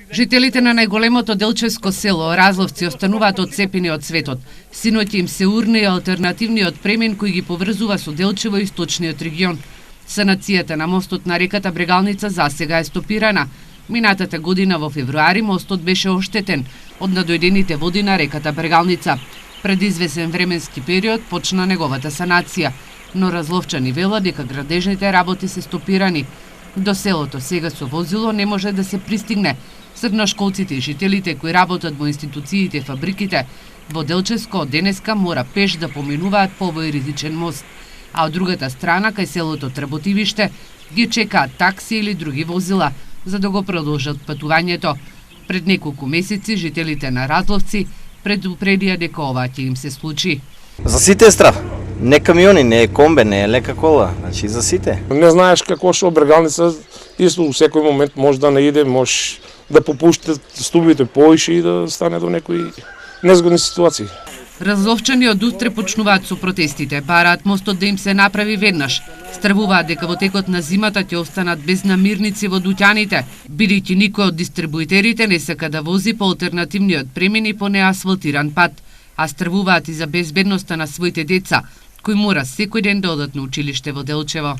Жителите на најголемото делчевско село Разловци остануваат одцепени од светот. Синоќа им се урне и алтернативниот премин кој ги поврзува со Делчево и источниот регион. Санацијата на мостот на реката Брегалница засега е стопирана. Минатата година во февруари мостот беше оштетен од надојдените води на реката Брегалница. Пред извесен временски период почна неговата санација, но разловчани велат дека градежните работи се стопирани. До селото сега со возило не може да се пристигне. Средношколците и жителите кои работат во институциите и фабриките во Делчевско од денеска мора пеш да поминуваат по овој ризичен мост, а од другата страна кај селото Трботивиште ги чекаат такси или други возила за да го продолжат патувањето. Пред неколку месеци жителите на Разловци предупредија дека ова ќе им се случи. За сите е страв. Не камиони, не е комбе, не е лека кола, значи за сите. Не знаеш какво што Брегалница, исто во секој момент може да наиде, може да попуштат стубите поише и да стане до некои незгодни ситуации. Разловчани од утре почнуваат со протестите, бараат мостот да им се направи веднаш. Стравуваат дека во текот на зимата ќе останат без намирници во дуќаните, бидејќи никој од дистрибутерите не сака да вози по алтернативниот премин и по неасфалтиран пат, а стравуваат и за безбедноста на своите деца, кои мора секој ден да одат на училиште во Делчево.